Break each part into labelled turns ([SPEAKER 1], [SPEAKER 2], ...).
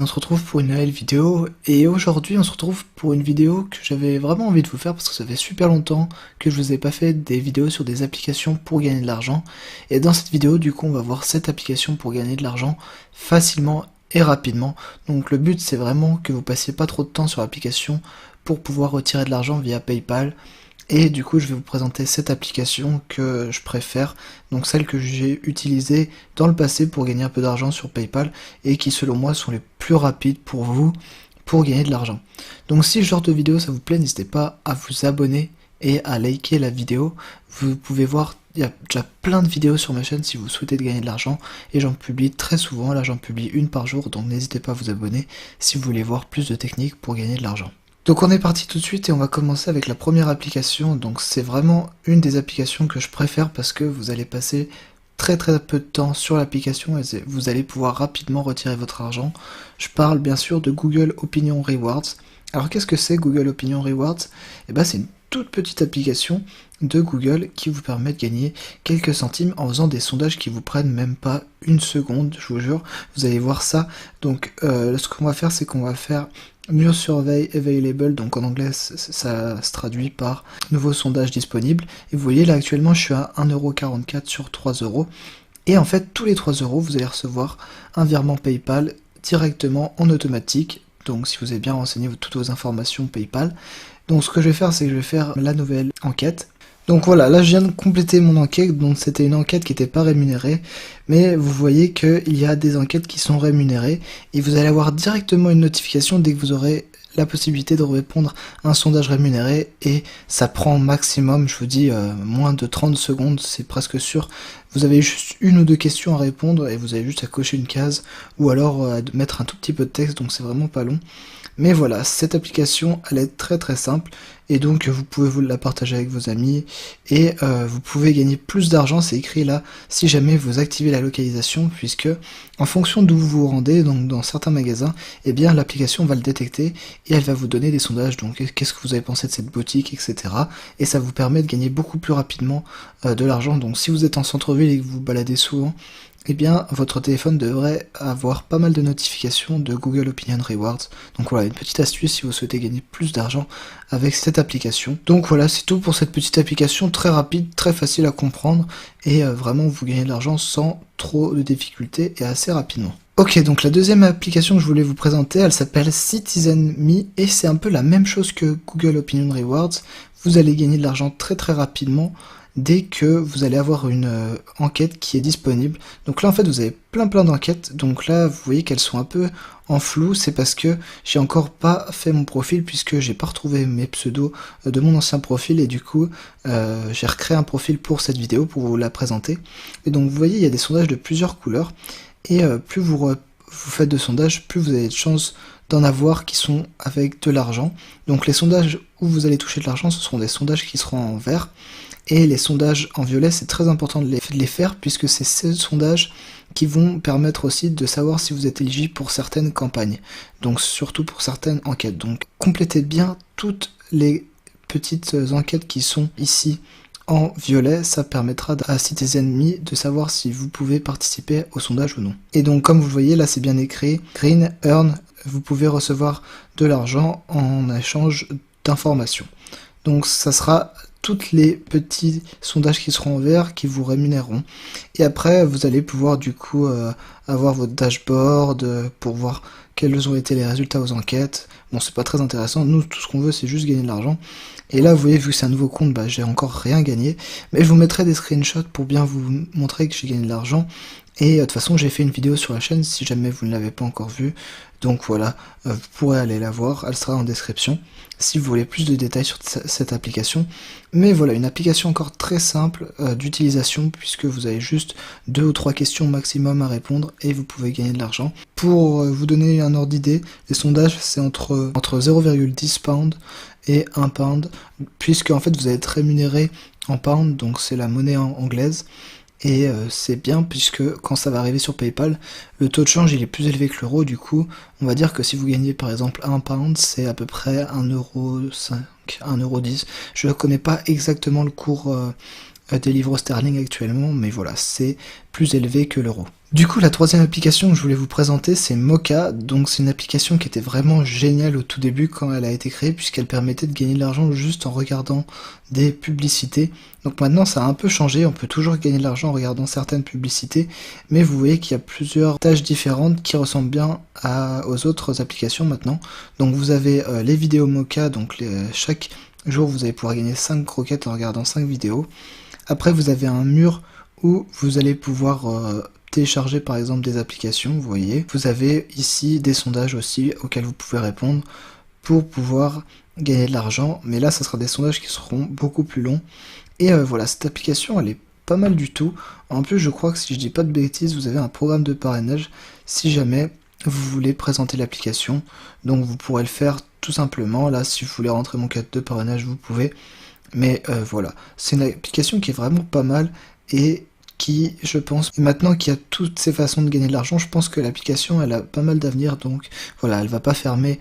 [SPEAKER 1] On se retrouve pour une nouvelle vidéo et aujourd'hui on se retrouve pour une vidéo que j'avais vraiment envie de vous faire parce que ça fait super longtemps que je vous ai pas fait des vidéos sur des applications pour gagner de l'argent. Et dans cette vidéo du coup on va voir 7 applications pour gagner de l'argent facilement et rapidement. Donc le but c'est vraiment que vous passiez pas trop de temps sur l'application pour pouvoir retirer de l'argent via PayPal. Et du coup je vais vous présenter cette application que je préfère, donc celles que j'ai utilisées dans le passé pour gagner un peu d'argent sur PayPal et qui selon moi sont les plus rapides pour vous pour gagner de l'argent. Donc si ce genre de vidéo ça vous plaît, n'hésitez pas à vous abonner et à liker la vidéo. Vous pouvez voir, il y a déjà plein de vidéos sur ma chaîne si vous souhaitez gagner de l'argent et j'en publie très souvent, là j'en publie une par jour, donc n'hésitez pas à vous abonner si vous voulez voir plus de techniques pour gagner de l'argent. Donc on est parti tout de suite et on va commencer avec la première application. Donc c'est vraiment une des applications que je préfère parce que vous allez passer très peu de temps sur l'application et vous allez pouvoir rapidement retirer votre argent. Je parle bien sûr de Google Opinion Rewards. Alors qu'est-ce que c'est Google Opinion Rewards? Eh ben c'est une toute petite application de Google qui vous permet de gagner quelques centimes en faisant des sondages qui vous prennent même pas une seconde, je vous jure. Vous allez voir ça. Donc ce qu'on va faire, c'est qu'on va faire New Survey Available, donc en anglais ça se traduit par nouveau sondage disponible. Et vous voyez là actuellement je suis à 1,44€ sur 3€. Et en fait tous les 3€, vous allez recevoir un virement PayPal directement en automatique. Donc si vous avez bien renseigné toutes vos informations PayPal. Donc ce que je vais faire, c'est que je vais faire la nouvelle enquête. Donc voilà, là je viens de compléter mon enquête, donc c'était une enquête qui n'était pas rémunérée, mais vous voyez qu'il y a des enquêtes qui sont rémunérées, et vous allez avoir directement une notification dès que vous aurez la possibilité de répondre à un sondage rémunéré, et ça prend maximum, je vous dis, moins de 30 secondes, c'est presque sûr. Vous avez juste une ou deux questions à répondre, et vous avez juste à cocher une case, ou alors à mettre un tout petit peu de texte, donc c'est vraiment pas long. Mais voilà, cette application, elle est très simple, et donc vous pouvez vous la partager avec vos amis, et vous pouvez gagner plus d'argent, c'est écrit là, si jamais vous activez la localisation, puisque en fonction d'où vous vous rendez, donc dans certains magasins, eh bien l'application va le détecter, et elle va vous donner des sondages, donc qu'est-ce que vous avez pensé de cette boutique, etc. Et ça vous permet de gagner beaucoup plus rapidement de l'argent, donc si vous êtes en centre-ville et que vous vous baladez souvent, eh bien, votre téléphone devrait avoir pas mal de notifications de Google Opinion Rewards. Donc voilà, une petite astuce si vous souhaitez gagner plus d'argent avec cette application. Donc voilà, c'est tout pour cette petite application très rapide, très facile à comprendre et vraiment vous gagnez de l'argent sans trop de difficultés et assez rapidement. Ok, donc la deuxième application que je voulais vous présenter, elle s'appelle Citizen Me et c'est un peu la même chose que Google Opinion Rewards. Vous allez gagner de l'argent très rapidement dès que vous allez avoir une enquête qui est disponible. Donc là en fait vous avez plein d'enquêtes, donc là vous voyez qu'elles sont un peu en flou, c'est parce que j'ai encore pas fait mon profil puisque j'ai pas retrouvé mes pseudos de mon ancien profil et du coup j'ai recréé un profil pour cette vidéo pour vous la présenter. Et donc vous voyez il y a des sondages de plusieurs couleurs et plus vous faites de sondages, plus vous avez de chances d'en avoir qui sont avec de l'argent. Donc les sondages où vous allez toucher de l'argent, ce seront des sondages qui seront en vert. Et les sondages en violet, c'est très important de les faire puisque c'est ces sondages qui vont permettre aussi de savoir si vous êtes éligible pour certaines campagnes. Donc surtout pour certaines enquêtes. Donc complétez bien toutes les petites enquêtes qui sont ici en violet, ça permettra à Citizen Me de savoir si vous pouvez participer au sondage ou non. Et donc comme vous le voyez là c'est bien écrit, Green Earn, vous pouvez recevoir de l'argent en échange d'informations. Donc ça sera toutes les petits sondages qui seront en vert qui vous rémunéreront. Et après, vous allez pouvoir du coup avoir votre dashboard pour voir quels ont été les résultats aux enquêtes. Bon, c'est pas très intéressant. Nous, tout ce qu'on veut, c'est juste gagner de l'argent. Et là, vous voyez, vu que c'est un nouveau compte, j'ai encore rien gagné. Mais je vous mettrai des screenshots pour bien vous montrer que j'ai gagné de l'argent. Et de toute façon, j'ai fait une vidéo sur la chaîne si jamais vous ne l'avez pas encore vue. Donc voilà, vous pourrez aller la voir, elle sera en description si vous voulez plus de détails sur cette application. Mais voilà, une application encore très simple d'utilisation puisque vous avez juste 2 ou 3 questions maximum à répondre et vous pouvez gagner de l'argent. Pour vous donner un ordre d'idée, les sondages c'est entre 0,10 pound et 1 pound puisque en fait vous allez être rémunéré en pound, donc c'est la monnaie anglaise. Et c'est bien puisque quand ça va arriver sur PayPal, le taux de change il est plus élevé que l'euro, du coup on va dire que si vous gagnez par exemple 1 pound, c'est à peu près 1,05€, 1,10€. Je ne connais pas exactement le cours des livres sterling actuellement, mais voilà, c'est plus élevé que l'euro. Du coup, la troisième application que je voulais vous présenter, c'est Moka. Donc, c'est une application qui était vraiment géniale au tout début quand elle a été créée, puisqu'elle permettait de gagner de l'argent juste en regardant des publicités. Donc maintenant, ça a un peu changé. On peut toujours gagner de l'argent en regardant certaines publicités, mais vous voyez qu'il y a plusieurs tâches différentes qui ressemblent bien aux autres applications maintenant. Donc, vous avez les vidéos Moka. Donc, chaque jour, vous allez pouvoir gagner 5 croquettes en regardant 5 vidéos. Après, vous avez un mur où vous allez pouvoir télécharger par exemple des applications, vous voyez. Vous avez ici des sondages aussi auxquels vous pouvez répondre pour pouvoir gagner de l'argent, mais là ça sera des sondages qui seront beaucoup plus longs. Et voilà, cette application elle est pas mal du tout. En plus je crois que si je dis pas de bêtises, vous avez un programme de parrainage si jamais vous voulez présenter l'application. Donc vous pourrez le faire tout simplement, là si vous voulez rentrer mon code de parrainage vous pouvez. Mais voilà, c'est une application qui est vraiment pas mal et qui, je pense, maintenant qu'il y a toutes ces façons de gagner de l'argent, je pense que l'application, elle a pas mal d'avenir, donc voilà, elle va pas fermer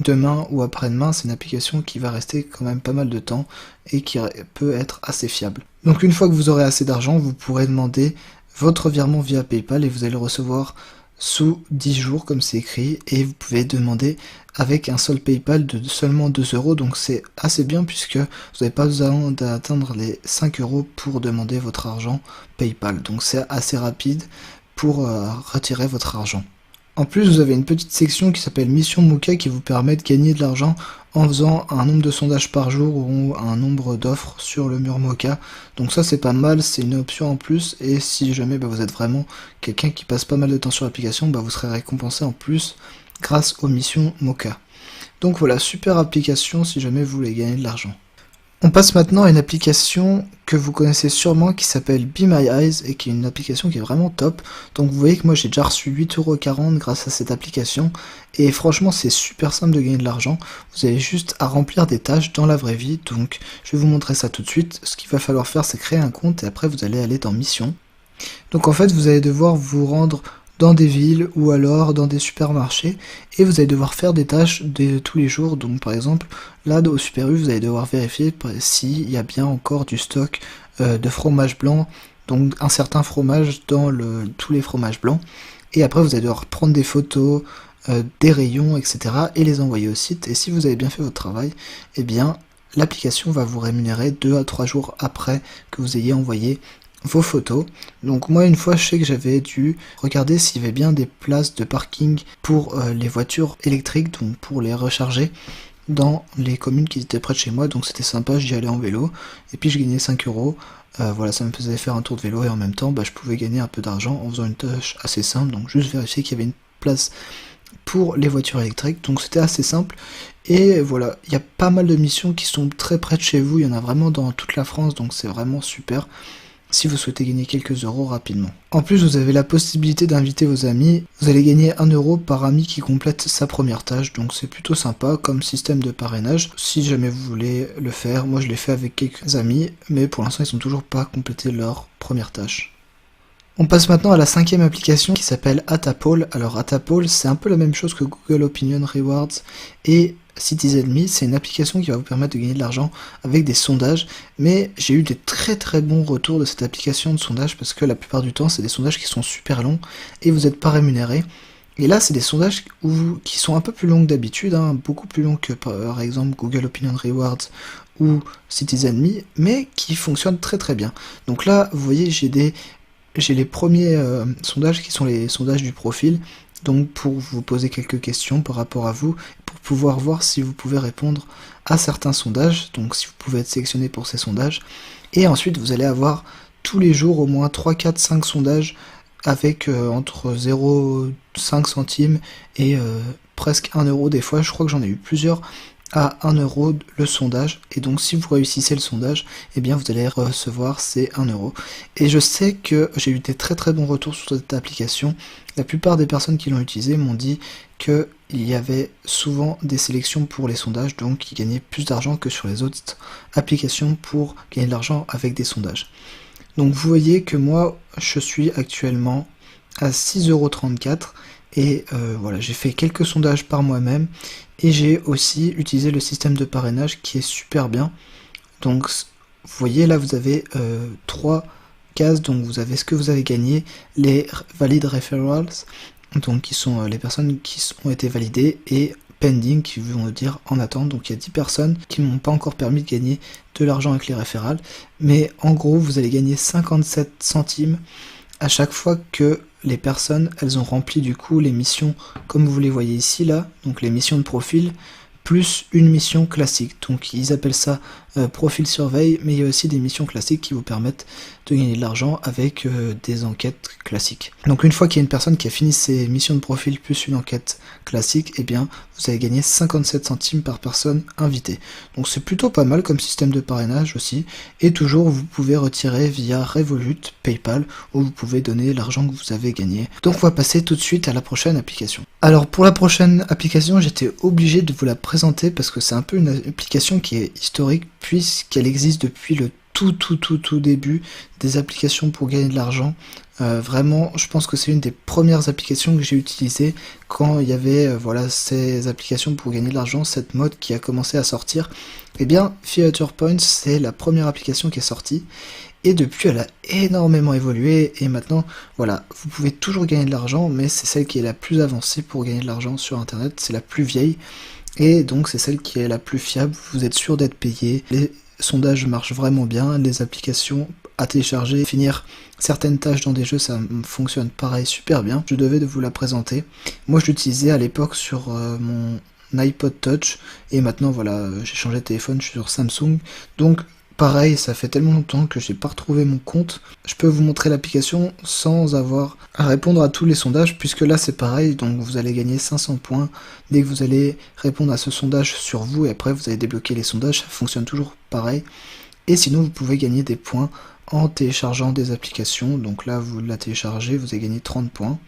[SPEAKER 1] demain ou après-demain, c'est une application qui va rester quand même pas mal de temps et qui peut être assez fiable. Donc une fois que vous aurez assez d'argent, vous pourrez demander votre virement via PayPal et vous allez le recevoir sous 10 jours comme c'est écrit, et vous pouvez demander avec un seul PayPal de seulement 2 euros, donc c'est assez bien puisque vous n'avez pas besoin d'atteindre les 5 euros pour demander votre argent PayPal, donc c'est assez rapide pour retirer votre argent. En plus, vous avez une petite section qui s'appelle Mission Moka qui vous permet de gagner de l'argent en faisant un nombre de sondages par jour ou un nombre d'offres sur le mur Moka. Donc ça c'est pas mal, c'est une option en plus, et si jamais vous êtes vraiment quelqu'un qui passe pas mal de temps sur l'application, vous serez récompensé en plus grâce aux missions Moka. Donc voilà, super application si jamais vous voulez gagner de l'argent. On passe maintenant à une application que vous connaissez sûrement qui s'appelle Be My Eyes et qui est une application qui est vraiment top. Donc vous voyez que moi j'ai déjà reçu 8,40 € grâce à cette application et franchement c'est super simple de gagner de l'argent. Vous avez juste à remplir des tâches dans la vraie vie, donc je vais vous montrer ça tout de suite. Ce qu'il va falloir faire c'est créer un compte et après vous allez aller dans Mission. Donc en fait vous allez devoir vous rendre dans des villes ou alors dans des supermarchés et vous allez devoir faire des tâches de tous les jours. Donc par exemple là au Super U vous allez devoir vérifier s'il y a bien encore du stock de fromage blanc, donc un certain fromage dans tous les fromages blancs, et après vous allez devoir prendre des photos des rayons etc et les envoyer au site, et si vous avez bien fait votre travail, eh bien l'application va vous rémunérer 2 à 3 jours après que vous ayez envoyé vos photos. Donc moi une fois je sais que j'avais dû regarder s'il y avait bien des places de parking pour les voitures électriques, donc pour les recharger dans les communes qui étaient près de chez moi, donc c'était sympa, j'y allais en vélo et puis je gagnais 5 euros. Voilà, ça me faisait faire un tour de vélo et en même temps je pouvais gagner un peu d'argent en faisant une tâche assez simple, donc juste vérifier qu'il y avait une place pour les voitures électriques, donc c'était assez simple. Et voilà, il y a pas mal de missions qui sont très près de chez vous, il y en a vraiment dans toute la France, donc c'est vraiment super si vous souhaitez gagner quelques euros rapidement. En plus, vous avez la possibilité d'inviter vos amis. Vous allez gagner 1 euro par ami qui complète sa première tâche, donc c'est plutôt sympa comme système de parrainage. Si jamais vous voulez le faire, moi je l'ai fait avec quelques amis, mais pour l'instant ils n'ont toujours pas complété leur première tâche. On passe maintenant à la 5e application qui s'appelle Atapol. Alors Atapol, c'est un peu la même chose que Google Opinion Rewards et CitizenMe. C'est une application qui va vous permettre de gagner de l'argent avec des sondages, mais j'ai eu des très bons retours de cette application de sondage parce que la plupart du temps c'est des sondages qui sont super longs et vous n'êtes pas rémunéré. Et là c'est des sondages qui sont un peu plus longs que d'habitude, beaucoup plus longs que par exemple Google Opinion Rewards ou CitizenMe, mais qui fonctionnent très bien. Donc là vous voyez j'ai les premiers sondages qui sont les sondages du profil, donc pour vous poser quelques questions par rapport à vous, pour pouvoir voir si vous pouvez répondre à certains sondages, donc si vous pouvez être sélectionné pour ces sondages. Et ensuite vous allez avoir tous les jours au moins 3, 4, 5 sondages avec entre 0,5 centimes et presque 1 euro des fois. Je crois que j'en ai eu plusieurs à 1 euro le sondage, et donc si vous réussissez le sondage, eh bien vous allez recevoir ces 1 euro. Et je sais que j'ai eu des très bons retours sur cette application. La plupart des personnes qui l'ont utilisée m'ont dit qu'il y avait souvent des sélections pour les sondages, donc ils gagnaient plus d'argent que sur les autres applications pour gagner de l'argent avec des sondages. Donc vous voyez que moi je suis actuellement à 6,34 € et voilà, j'ai fait quelques sondages par moi-même et j'ai aussi utilisé le système de parrainage qui est super bien. Donc vous voyez là vous avez 3 cases, donc vous avez ce que vous avez gagné, les valid referrals, donc qui sont les personnes qui ont été validées, et pending qui vont dire en attente. Donc il y a 10 personnes qui m'ont pas encore permis de gagner de l'argent avec les référals, mais en gros vous allez gagner 57 centimes à chaque fois que les personnes elles ont rempli du coup les missions comme vous les voyez ici là, donc les missions de profil plus une mission classique. Donc ils appellent ça profil surveille, mais il y a aussi des missions classiques qui vous permettent de gagner de l'argent avec des enquêtes classiques. Donc une fois qu'il y a une personne qui a fini ses missions de profil plus une enquête classique, eh bien vous allez gagner 57 centimes par personne invitée. Donc c'est plutôt pas mal comme système de parrainage aussi, et toujours vous pouvez retirer via Revolut, PayPal, où vous pouvez donner l'argent que vous avez gagné. Donc on va passer tout de suite à la prochaine application. Alors pour la prochaine application, j'étais obligé de vous la présenter parce que c'est un peu une application qui est historique puisqu'elle existe depuis le tout début des applications pour gagner de l'argent. Vraiment, je pense que c'est une des premières applications que j'ai utilisées quand il y avait voilà, ces applications pour gagner de l'argent, cette mode qui a commencé à sortir. Eh bien, Theater Points, c'est la première application qui est sortie. Et depuis, elle a énormément évolué, et maintenant, voilà, vous pouvez toujours gagner de l'argent, mais c'est celle qui est la plus avancée pour gagner de l'argent sur Internet, c'est la plus vieille, et donc c'est celle qui est la plus fiable, vous êtes sûr d'être payé, les sondages marchent vraiment bien, les applications à télécharger, finir certaines tâches dans des jeux, ça fonctionne pareil super bien. Je devais de vous la présenter. Moi, je l'utilisais à l'époque sur mon iPod Touch, et maintenant, voilà, j'ai changé de téléphone, je suis sur Samsung, donc pareil, ça fait tellement longtemps que j'ai pas retrouvé mon compte. Je peux vous montrer l'application sans avoir à répondre à tous les sondages, puisque là c'est pareil, donc vous allez gagner 500 points dès que vous allez répondre à ce sondage sur vous, et après vous allez débloquer les sondages, ça fonctionne toujours pareil. Et sinon vous pouvez gagner des points en téléchargeant des applications, donc là vous la téléchargez, vous allez gagner 30 points.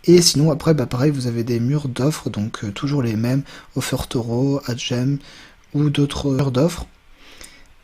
[SPEAKER 1] Et sinon après, bah pareil, vous avez des murs d'offres, donc toujours les mêmes, Offertoro, Adgem ou d'autres murs d'offres.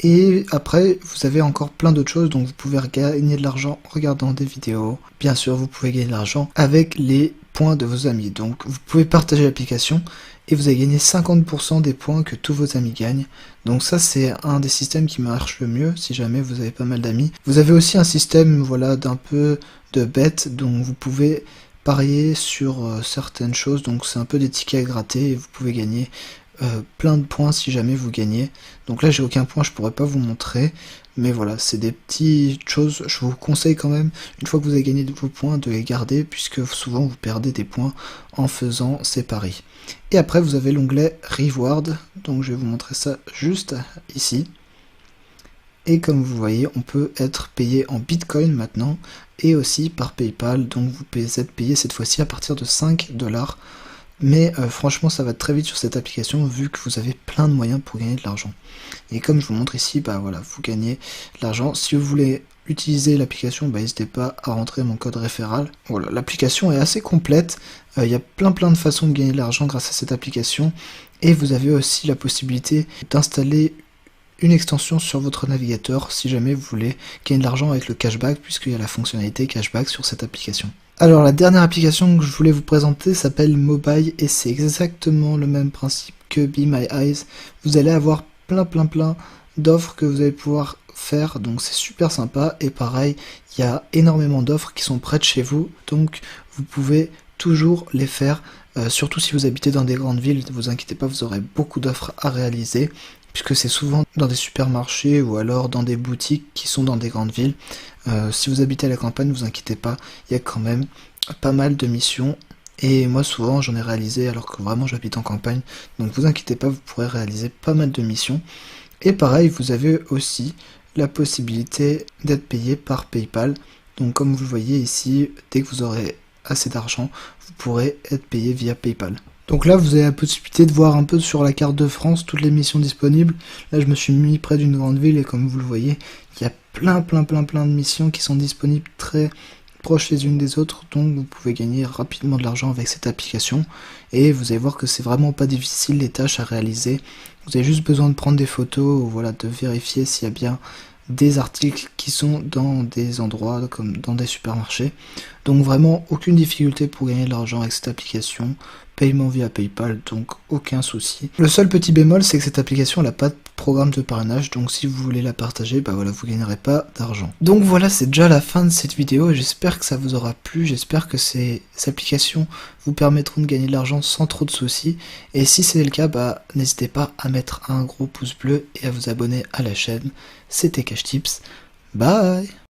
[SPEAKER 1] Et après, vous avez encore plein d'autres choses, donc vous pouvez gagner de l'argent en regardant des vidéos. Bien sûr, vous pouvez gagner de l'argent avec les points de vos amis. Donc vous pouvez partager l'application et vous allez gagner 50% des points que tous vos amis gagnent. Donc ça, c'est un des systèmes qui marche le mieux si jamais vous avez pas mal d'amis. Vous avez aussi un système, voilà, d'un peu de bet, donc vous pouvez parier sur certaines choses, donc c'est un peu des tickets à gratter et vous pouvez gagner plein de points si jamais vous gagnez. Donc là j'ai aucun point, je pourrais pas vous montrer, mais voilà, c'est des petites choses. Je vous conseille quand même, une fois que vous avez gagné vos points, de les garder, puisque souvent vous perdez des points en faisant ces paris. Et après vous avez l'onglet Reward, donc je vais vous montrer ça juste ici. Et comme vous voyez, on peut être payé en Bitcoin maintenant, et aussi par PayPal, donc vous êtes payé cette fois-ci à partir de 5$. Mais franchement ça va très vite sur cette application vu que vous avez plein de moyens pour gagner de l'argent. Et comme je vous montre ici, bah voilà, vous gagnez de l'argent. Si vous voulez utiliser l'application, bah n'hésitez pas à rentrer mon code référal. Voilà, l'application est assez complète, il y a plein de façons de gagner de l'argent grâce à cette application. Et vous avez aussi la possibilité d'installer une extension sur votre navigateur si jamais vous voulez gagner de l'argent avec le cashback, puisqu'il y a la fonctionnalité cashback sur cette application. Alors la dernière application que je voulais vous présenter s'appelle Mobile, et c'est exactement le même principe que Be My Eyes. Vous allez avoir plein d'offres que vous allez pouvoir faire, donc c'est super sympa. Et pareil, il y a énormément d'offres qui sont près de chez vous, donc vous pouvez toujours les faire, surtout si vous habitez dans des grandes villes. Ne vous inquiétez pas, vous aurez beaucoup d'offres à réaliser, puisque c'est souvent dans des supermarchés ou alors dans des boutiques qui sont dans des grandes villes. Si vous habitez à la campagne, ne vous inquiétez pas, il y a quand même pas mal de missions, et moi souvent j'en ai réalisé alors que vraiment j'habite en campagne, donc vous inquiétez pas, vous pourrez réaliser pas mal de missions. Et pareil, vous avez aussi la possibilité d'être payé par PayPal, donc comme vous le voyez ici, dès que vous aurez assez d'argent, vous pourrez être payé via PayPal. Donc là, vous avez la possibilité de voir un peu sur la carte de France toutes les missions disponibles. Là, je me suis mis près d'une grande ville, et comme vous le voyez, il y a plein de missions qui sont disponibles très proches les unes des autres. Donc vous pouvez gagner rapidement de l'argent avec cette application. Et vous allez voir que c'est vraiment pas difficile les tâches à réaliser. Vous avez juste besoin de prendre des photos, ou voilà, de vérifier s'il y a bien des articles qui sont dans des endroits comme dans des supermarchés. Donc vraiment aucune difficulté pour gagner de l'argent avec cette application. paiement via PayPal, donc aucun souci. Le seul petit bémol, c'est que cette application n'a pas de programme de parrainage, donc si vous voulez la partager, bah voilà, vous gagnerez pas d'argent. Donc voilà, c'est déjà la fin de cette vidéo et j'espère que ça vous aura plu, j'espère que ces applications vous permettront de gagner de l'argent sans trop de soucis. Et si c'est le cas, bah n'hésitez pas à mettre un gros pouce bleu et à vous abonner à la chaîne. C'était Cash Tips. Bye!